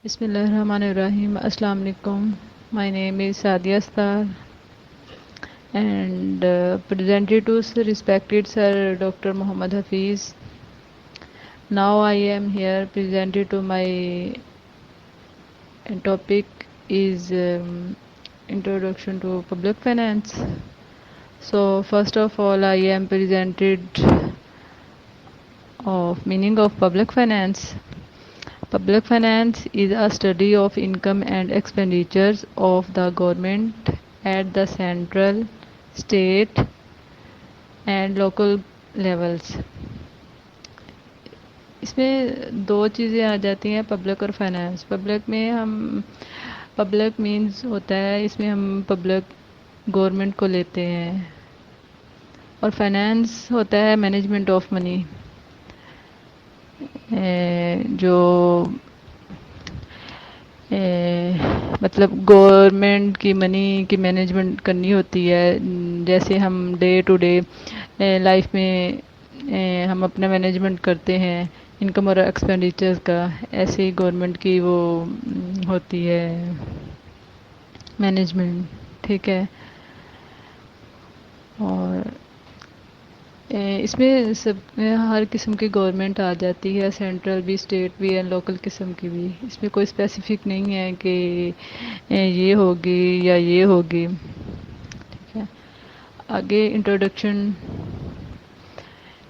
بسم اللہ الرحمن الرحیم. السلام علیکم. My name is Sadia Star and presented to respected Sir Dr. Muhammad Hafiz. Now I am here presented to my topic is introduction to public finance. So first of all I am presented of meaning of public finance. Public finance is a study of income and expenditures of the government at the central, state, and local levels. اس میں دو چیزیں آ جاتی ہیں، public اور finance. Public میں ہم public means ہوتا ہے، اس میں ہم پبلک گورنمنٹ کو لیتے ہیں، اور فائنانس ہوتا ہے مینجمنٹ آف منی، جو مطلب گورنمنٹ کی منی کی مینجمنٹ کرنی ہوتی ہے. جیسے ہم ڈے ٹو ڈے لائف میں ہم اپنا مینجمنٹ کرتے ہیں انکم اور ایکسپینڈیچر کا، ایسے ہی گورنمنٹ کی وہ ہوتی ہے مینجمنٹ. ٹھیک ہے. اور اس میں سب ہر قسم کی گورنمنٹ آ جاتی ہے، سینٹرل بھی، اسٹیٹ بھی اور لوکل قسم کی بھی. اس میں کوئی اسپیسیفک نہیں ہے کہ یہ ہوگی یا یہ ہوگی. ٹھیک ہے. آگے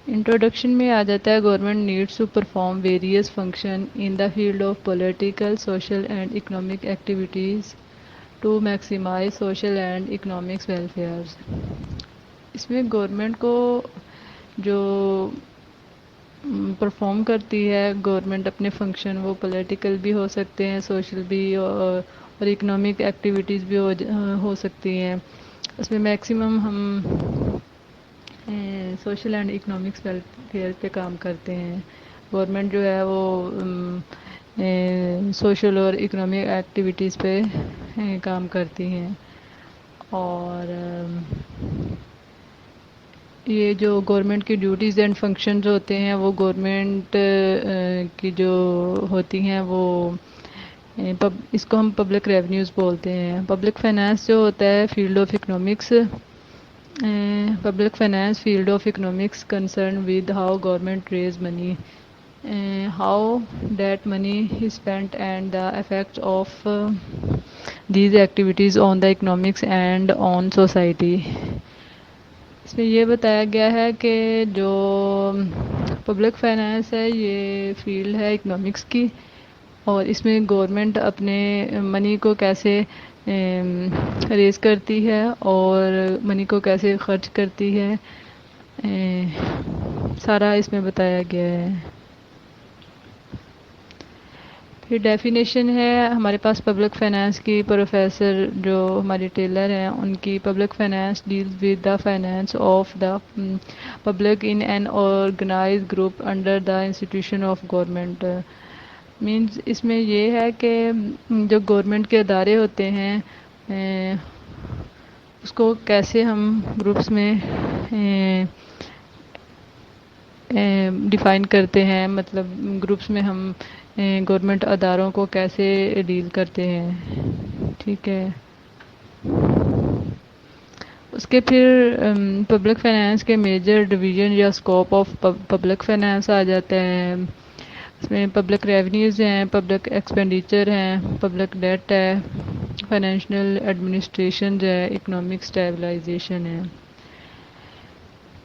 انٹروڈکشن میں آ جاتا ہے government needs to perform various function in the field of political, social and economic activities to maximise social and economics welfare. اس میں گورنمنٹ کو جو پرفارم کرتی ہے گورنمنٹ اپنے فنکشن، وہ پولیٹیکل بھی ہو سکتے ہیں، سوشل بھی، اور اکنامک ایکٹیویٹیز بھی ہو سکتی ہیں. اس میں میکسیمم ہم سوشل اینڈ اکنامکس ویلفیئر پہ کام کرتے ہیں. گورنمنٹ جو ہے وہ سوشل اور اکنامک ایکٹیویٹیز پہ کام کرتی ہیں. اور یہ جو گورنمنٹ کی ڈیوٹیز اینڈ فنکشن جو ہوتے ہیں وہ گورنمنٹ کی جو ہوتی ہیں وہ اس کو ہم پبلک ریونیوز بولتے ہیں. پبلک فائنانس جو ہوتا ہے field of economics, public finance field of economics concern with how government raise money, how that money is spent and the effects of these activities on the economics and on society. اس میں یہ بتایا گیا ہے کہ جو public finance ہے یہ field ہے اکنامکس کی، اور اس میں گورنمنٹ اپنے منی کو کیسے ریز کرتی ہے اور منی کو کیسے خرچ کرتی ہے، سارا اس میں بتایا گیا ہے. پھر ڈیفینیشن ہے ہمارے پاس پبلک فائنانس کی. پروفیسر جو ہماری ٹیلر ہیں ان کی public finance deals with the finance of the public in an organise group under the institution of government. Means اس میں یہ ہے کہ جو گورنمنٹ کے ادارے ہوتے ہیں اس کو کیسے ہم گروپس میں ڈیفائن کرتے ہیں، مطلب گروپس میں ہم گورنمنٹ اداروں کو کیسے ڈیل کرتے ہیں. ٹھیک ہے. اس کے پھر پبلک فائنانس کے میجر ڈویژن یا اسکوپ آف پبلک فائنانس آ جاتا ہے. اس میں پبلک ریونیوز ہیں، پبلک ایکسپینڈیچر ہیں، پبلک ڈیٹ ہے، فائنینشیل ایڈمنسٹریشن ہے، اکنامک اسٹیبلائزیشن ہے.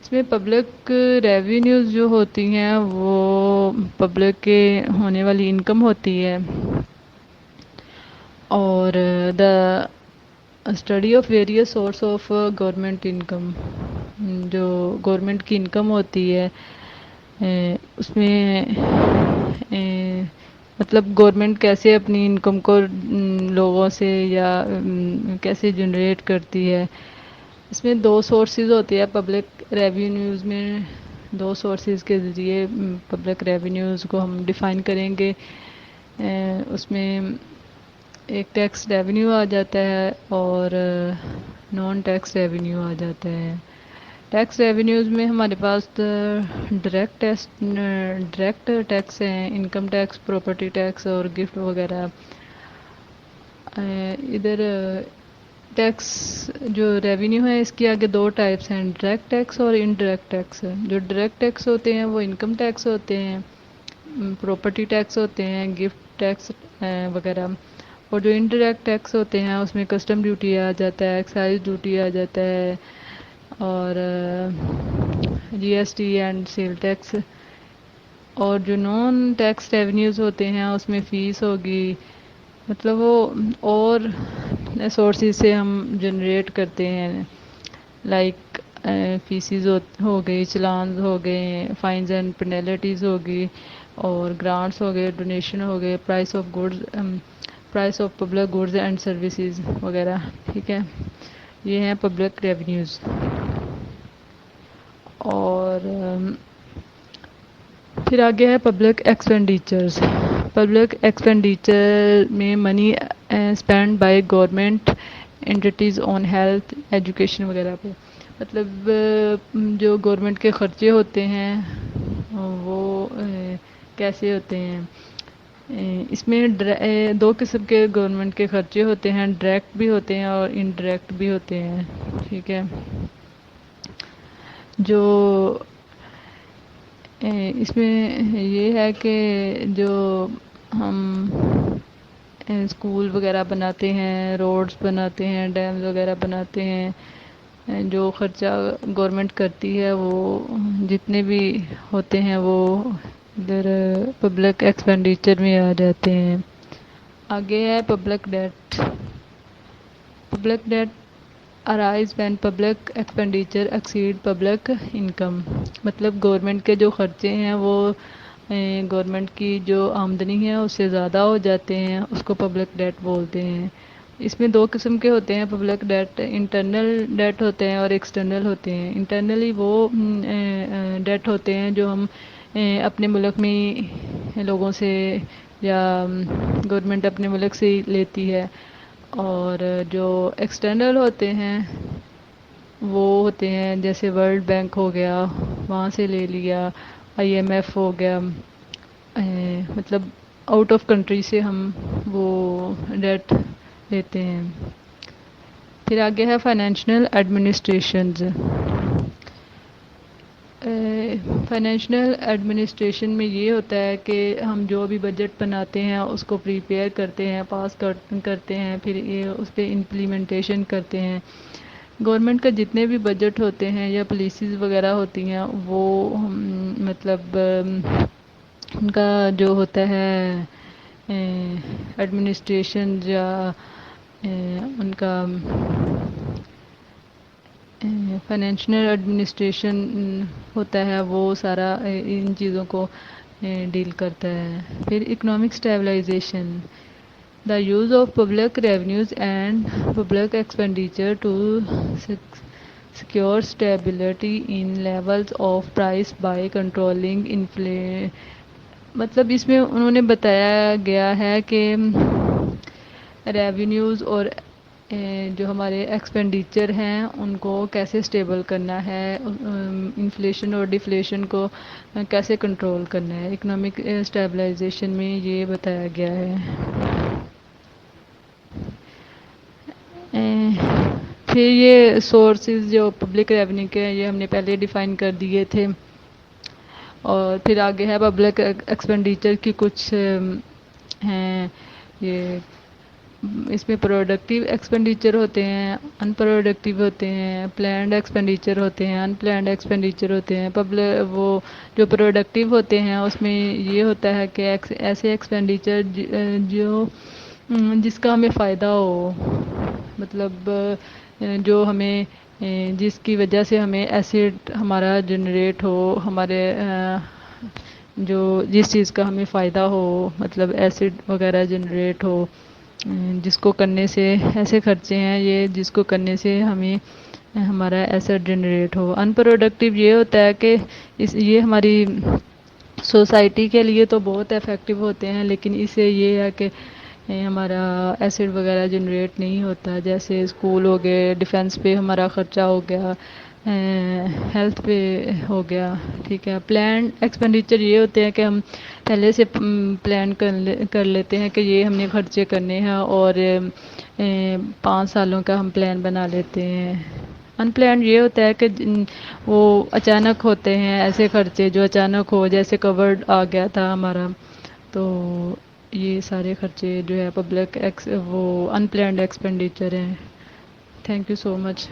اس میں پبلک ریونیوز جو ہوتی ہیں وہ پبلک کے ہونے والی انکم ہوتی ہے، اور the study of various source of government income, جو گورنمنٹ کی انکم ہوتی ہے اس میں مطلب گورنمنٹ کیسے اپنی انکم کو لوگوں سے یا کیسے جنریٹ کرتی ہے. اس میں دو سورسز ہوتے ہیں پبلک ریونیوز میں. دو سورسز کے ذریعے پبلک ریونیوز کو ہم ڈیفائن کریں گے. اس میں ایک ٹیکس ریونیو آ جاتا ہے اور نان ٹیکس ریونیو آ جاتا ہے. ٹیکس ریونیوز میں ہمارے پاس ڈائریکٹ ٹیکس ہیں، انکم ٹیکس، پراپرٹی ٹیکس اور گفٹ وغیرہ۔ ادھر ٹیکس جو ریونیو ہے اس کی آگے دو ٹائپس ہیں، ڈائریکٹ ٹیکس اور انڈائریکٹ ٹیکس۔ جو ڈائریکٹ ٹیکس ہوتے ہیں وہ انکم ٹیکس ہوتے ہیں، پراپرٹی ٹیکس ہوتے ہیں، گفٹ ٹیکس وغیرہ۔ اور جو انڈائریکٹ ٹیکس ہوتے ہیں اس میں کسٹم ڈیوٹی آ جاتا ہے، ایکسائز ڈیوٹی آ جاتا ہے، اور G S T and sale tax. اور جو نان ٹیکس ریونیوز ہوتے ہیں اس میں فیس ہوگی، مطلب وہ اور سورسز سے ہم جنریٹ کرتے ہیں، لائک فیسز ہو گئی، چلانز ہو گئے، فائنز اینڈ پینلٹیز ہوگی، اور گرانٹس ہو گئے، ڈونیشن ہو گئے، price of public goods and services وغیرہ، ٹھیک ہے۔ یہ ہیں پبلک ریونیوز۔ اور پھر آگے ہے پبلک ایکسپینڈیچرز۔ پبلک ایکسپینڈیچر میں money spend by government entities on health, education وغیرہ پہ، مطلب جو گورنمنٹ کے خرچے ہوتے ہیں وہ کیسے ہوتے ہیں۔ اس میں دو قسم کے گورنمنٹ کے خرچے ہوتے ہیں، ڈائریکٹ بھی ہوتے ہیں اور انڈائریکٹ بھی ہوتے ہیں، ٹھیک ہے۔ جو اس میں یہ ہے کہ جو ہم اسکول وغیرہ بناتے ہیں، روڈز بناتے ہیں، ڈیمز وغیرہ بناتے ہیں، جو خرچہ گورنمنٹ کرتی ہے وہ جتنے بھی ہوتے ہیں وہ ادھر پبلک ایکسپینڈیچر میں آ جاتے ہیں۔ آگے ہے public debt. Public debt arise when public expenditure exceed public income، مطلب گورنمنٹ کے جو خرچے ہیں وہ گورنمنٹ کی جو آمدنی ہے اس سے زیادہ ہو جاتے ہیں، اس کو پبلک ڈیٹ بولتے ہیں۔ اس میں دو قسم کے ہوتے ہیں پبلک ڈیٹ، انٹرنل ڈیٹ ہوتے ہیں اور ایکسٹرنل ہوتے ہیں۔ انٹرنلی وہ ڈیٹ ہوتے ہیں جو ہم اپنے ملک میں لوگوں سے یا گورنمنٹ اپنے ملک سے لیتی ہے، اور جو ایکسٹرنل ہوتے ہیں وہ ہوتے ہیں جیسے ورلڈ بینک ہو گیا، وہاں سے لے لیا، آئی ایم ایف ہو گیا، مطلب آؤٹ آف کنٹری سے ہم وہ ڈیٹ لیتے ہیں۔ پھر آگے ہے فائنینشیل ایڈمنسٹریشنز۔ فائنینشیل ایڈمنسٹریشن میں یہ ہوتا ہے کہ ہم جو بھی بجٹ بناتے ہیں اس کو پریپیئر کرتے ہیں، پاس کرتے ہیں، پھر اس پہ امپلیمنٹیشن کرتے ہیں۔ گورنمنٹ کا جتنے بھی بجٹ ہوتے ہیں یا پالیسیز وغیرہ ہوتی ہیں وہ مطلب ان کا جو ہوتا ہے ایڈمنسٹریشن یا ان کا فائنینشیل ایڈمنسٹریشن ہوتا ہے وہ سارا ان چیزوں کو ڈیل کرتا ہے۔ پھر economic stabilisation, the use of public revenues and public expenditure to secure stability in levels of price by controlling inflation, مطلب اس میں انہوں نے بتایا گیا ہے کہ ریونیوز اور جو ہمارے ایکسپینڈیچر ہیں ان کو کیسے اسٹیبل کرنا ہے، انفلیشن اور ڈیفلیشن کو کیسے کنٹرول کرنا ہے۔ اکنامک اسٹیبلائزیشن میں یہ بتایا گیا ہے۔ پھر یہ سورسز جو پبلک ریونیو کے ہیں یہ ہم نے پہلے ڈیفائن کر دیے تھے۔ اور پھر آگے ہے پبلک ایکسپینڈیچر کی کچھ ہیں، یہ اس میں پروڈکٹیو ایکسپینڈیچر ہوتے ہیں، ان پروڈکٹیو ہوتے ہیں، پلانڈ ایکسپینڈیچر ہوتے ہیں، ان پلانڈ ایکسپینڈیچر ہوتے ہیں۔ وہ جو پروڈکٹیو ہوتے ہیں اس میں یہ ہوتا ہے کہ ایسے ایکسپینڈیچر جو جس کا ہمیں فائدہ ہو، مطلب جو ہمیں جس کی وجہ سے ہمیں ایسیڈ ہمارا جنریٹ ہو، ہمارے جو جس چیز کا ہمیں فائدہ ہو، مطلب ایسڈ وغیرہ جنریٹ ہو، جس کو کرنے سے ایسے خرچے ہیں یہ جس کو کرنے سے ہمیں ہمارا acid generate who. In productive یہ ہوتا ہے کہ یہ ہماری سوسائٹی کے لیے تو بہت افیکٹو ہوتے ہیں لیکن اس سے یہ ہے کہ ہمارا ایسڈ وغیرہ جنریٹ نہیں ہوتا، جیسے اسکول ہو گئے، ڈیفینس پہ ہمارا خرچہ ہو گیا، ہیلتھ پہ ہو گیا. ٹھیک ہے. پلان ایکسپینڈیچر یہ ہوتے ہیں کہ ہم پہلے سے پلان کر لیتے ہیں کہ یہ ہم نے خرچے کرنے ہیں، اور 5 سالوں کا ہم پلان بنا لیتے ہیں. ان پلان یہ ہوتا ہے کہ وہ اچانک ہوتے ہیں، ایسے خرچے جو اچانک ہو، جیسے کووڈ آ گیا تھا ہمارا، تو یہ سارے خرچے جو ہے پبلک وہ ان پلانڈ ایکسپینڈیچر ہیں. Thank you so much.